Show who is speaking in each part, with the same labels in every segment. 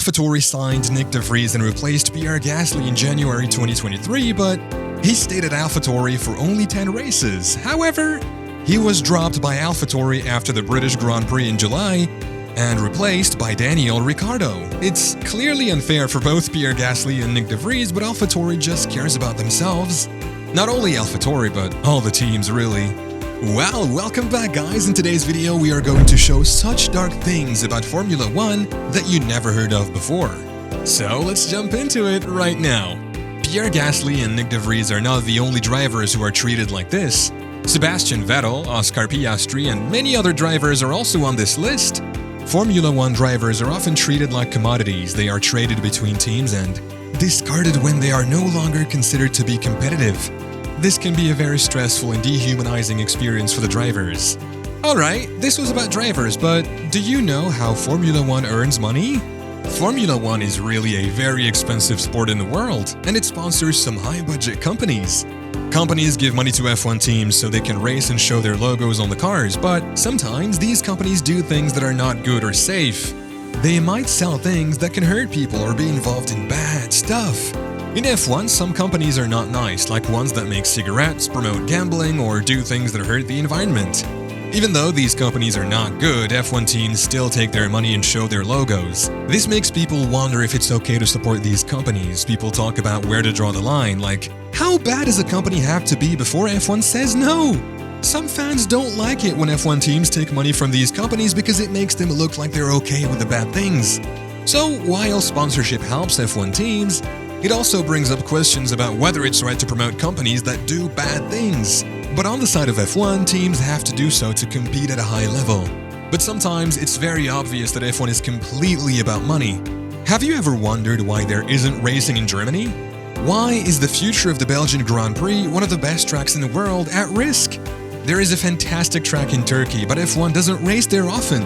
Speaker 1: AlphaTauri signed Nyck de Vries and replaced Pierre Gasly in January 2023, but he stayed at AlphaTauri for only 10 races. However, he was dropped by AlphaTauri after the British Grand Prix in July and replaced by Daniel Ricciardo. It's clearly unfair for both Pierre Gasly and Nyck de Vries, but AlphaTauri just cares about themselves. Not only AlphaTauri, but all the teams, really. Well, welcome back, guys. In today's video, we are going to show such dark things about Formula 1 that you never heard of before. So let's jump into it right now. Pierre Gasly and Nyck de Vries are not the only drivers who are treated like this. Sebastian Vettel, Oscar Piastri, and many other drivers are also on this list. Formula 1 drivers are often treated like commodities. They are traded between teams and discarded when they are no longer considered to be competitive. This can be a very stressful and dehumanizing experience for the drivers. Alright, this was about drivers, but do you know how Formula 1 earns money? Formula 1 is really a very expensive sport in the world, and it sponsors some high-budget companies. Companies give money to F1 teams so they can race and show their logos on the cars, but sometimes these companies do things that are not good or safe. They might sell things that can hurt people or be involved in bad stuff. In F1, some companies are not nice, like ones that make cigarettes, promote gambling, or do things that hurt the environment. Even though these companies are not good, F1 teams still take their money and show their logos. This makes people wonder if it's okay to support these companies. People talk about where to draw the line, like, how bad does a company have to be before F1 says no? Some fans don't like it when F1 teams take money from these companies because it makes them look like they're okay with the bad things. So while sponsorship helps F1 teams, it also brings up questions about whether it's right to promote companies that do bad things. But on the side of F1, teams have to do so to compete at a high level. But sometimes it's very obvious that F1 is completely about money. Have you ever wondered why there isn't racing in Germany? Why is the future of the Belgian Grand Prix, one of the best tracks in the world, at risk? There is a fantastic track in Turkey, but F1 doesn't race there often.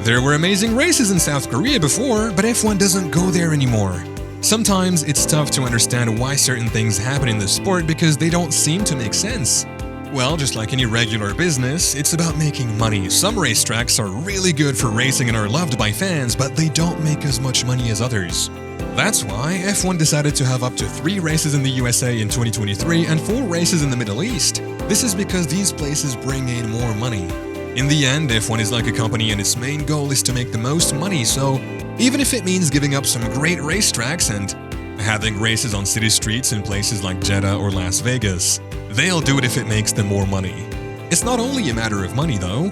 Speaker 1: There were amazing races in South Korea before, but F1 doesn't go there anymore. Sometimes it's tough to understand why certain things happen in the sport because they don't seem to make sense. Well, just like any regular business, it's about making money. Some racetracks are really good for racing and are loved by fans, but they don't make as much money as others. That's why F1 decided to have up to 3 races in the USA in 2023 and 4 races in the Middle East. This is because these places bring in more money. In the end, F1 is like a company and its main goal is to make the most money, so even if it means giving up some great racetracks and having races on city streets in places like Jeddah or Las Vegas, they'll do it if it makes them more money. It's not only a matter of money, though.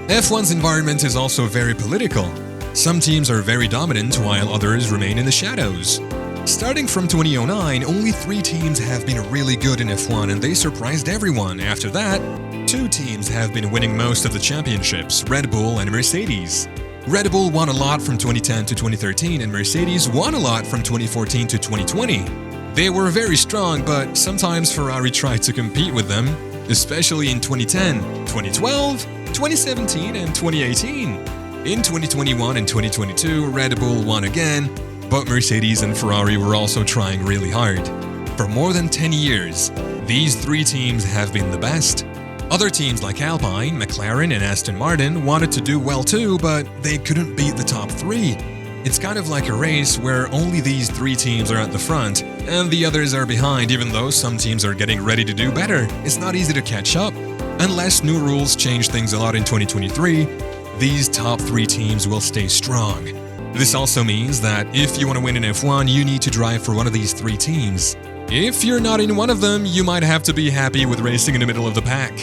Speaker 1: F1's environment is also very political. Some teams are very dominant while others remain in the shadows. Starting from 2009, only 3 teams have been really good in F1 and they surprised everyone. After that, 2 teams have been winning most of the championships, Red Bull and Mercedes. Red Bull won a lot from 2010 to 2013 and Mercedes won a lot from 2014 to 2020. They were very strong, but sometimes Ferrari tried to compete with them, especially in 2010, 2012, 2017, and 2018. In 2021 and 2022, Red Bull won again, but Mercedes and Ferrari were also trying really hard. For more than 10 years, these 3 teams have been the best. Other teams like Alpine, McLaren, and Aston Martin wanted to do well too, but they couldn't beat the top 3. It's kind of like a race where only these 3 teams are at the front, and the others are behind even though some teams are getting ready to do better. It's not easy to catch up. Unless new rules change things a lot in 2023, these top 3 teams will stay strong. This also means that if you want to win in F1, you need to drive for one of these 3 teams. If you're not in one of them, you might have to be happy with racing in the middle of the pack.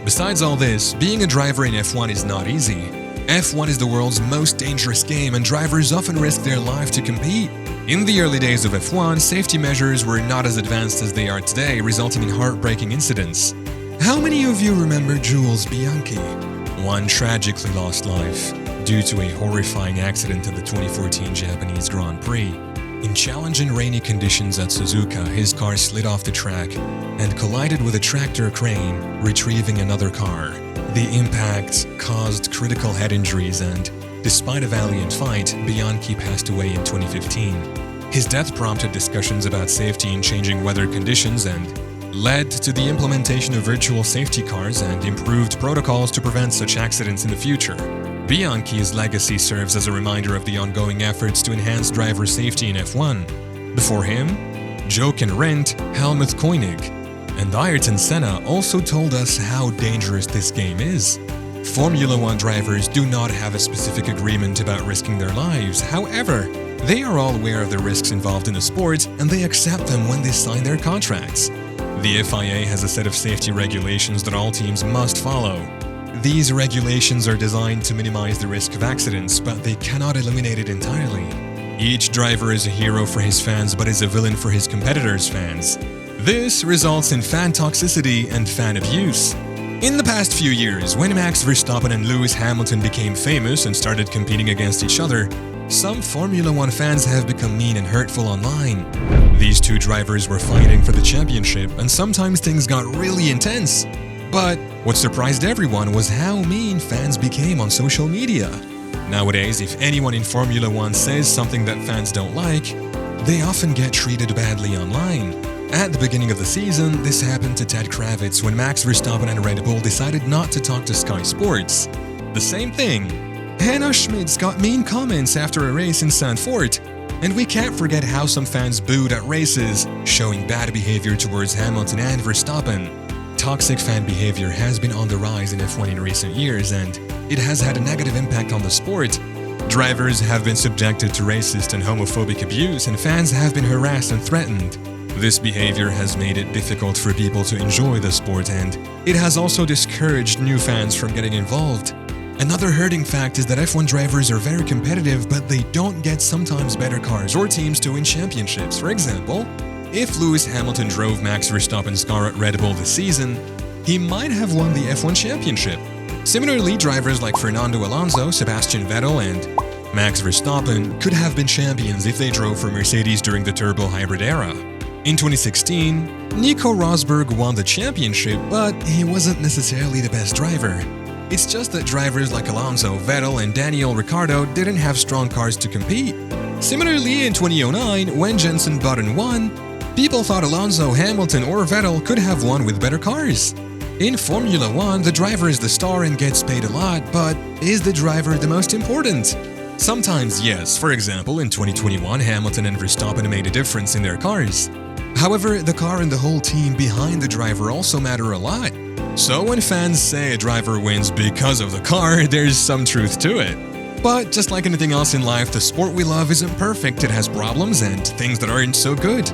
Speaker 1: Besides all this, being a driver in F1 is not easy. F1 is the world's most dangerous game and drivers often risk their life to compete. In the early days of F1, safety measures were not as advanced as they are today, resulting in heartbreaking incidents. How many of you remember Jules Bianchi? One tragically lost life due to a horrifying accident at the 2014 Japanese Grand Prix. In challenging rainy conditions at Suzuka, his car slid off the track and collided with a tractor crane, retrieving another car. The impact caused critical head injuries and, despite a valiant fight, Bianchi passed away in 2015. His death prompted discussions about safety in changing weather conditions and led to the implementation of virtual safety cars and improved protocols to prevent such accidents in the future. Bianchi's legacy serves as a reminder of the ongoing efforts to enhance driver safety in F1. Before him, Jochen Rindt, Helmut Koenig, and Ayrton Senna also told us how dangerous this game is. Formula One drivers do not have a specific agreement about risking their lives. However, they are all aware of the risks involved in the sport and they accept them when they sign their contracts. The FIA has a set of safety regulations that all teams must follow. These regulations are designed to minimize the risk of accidents, but they cannot eliminate it entirely. Each driver is a hero for his fans but is a villain for his competitors' fans. This results in fan toxicity and fan abuse. In the past few years, when Max Verstappen and Lewis Hamilton became famous and started competing against each other, some Formula One fans have become mean and hurtful online. These two drivers were fighting for the championship, and sometimes things got really intense. But what surprised everyone was how mean fans became on social media. Nowadays, if anyone in Formula One says something that fans don't like, they often get treated badly online. At the beginning of the season, this happened to Ted Kravitz when Max Verstappen and Red Bull decided not to talk to Sky Sports. The same thing. Hannah Schmitz got mean comments after a race in Zandvoort, and we can't forget how some fans booed at races, showing bad behavior towards Hamilton and Verstappen. Toxic fan behavior has been on the rise in F1 in recent years, and it has had a negative impact on the sport. Drivers have been subjected to racist and homophobic abuse, and fans have been harassed and threatened. This behavior has made it difficult for people to enjoy the sport, and it has also discouraged new fans from getting involved. Another hurting fact is that F1 drivers are very competitive, but they don't get sometimes better cars or teams to win championships. For example, if Lewis Hamilton drove Max Verstappen's car at Red Bull this season, he might have won the F1 championship. Similarly, drivers like Fernando Alonso, Sebastian Vettel, and Max Verstappen could have been champions if they drove for Mercedes during the turbo hybrid era. In 2016, Nico Rosberg won the championship, but he wasn't necessarily the best driver. It's just that drivers like Alonso, Vettel, and Daniel Ricciardo didn't have strong cars to compete. Similarly, in 2009, when Jenson Button won, people thought Alonso, Hamilton, or Vettel could have won with better cars. In Formula One, the driver is the star and gets paid a lot, but is the driver the most important? Sometimes yes. For example, in 2021, Hamilton and Verstappen made a difference in their cars. However, the car and the whole team behind the driver also matter a lot. So when fans say a driver wins because of the car, there's some truth to it. But just like anything else in life, the sport we love isn't perfect. It has problems and things that aren't so good.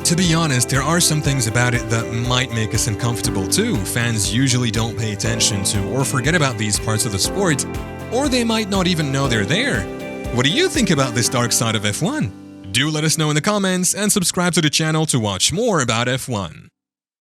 Speaker 1: To be honest, there are some things about it that might make us uncomfortable too. Fans usually don't pay attention to or forget about these parts of the sport, or they might not even know they're there. What do you think about this dark side of F1? Do let us know in the comments and subscribe to the channel to watch more about F1.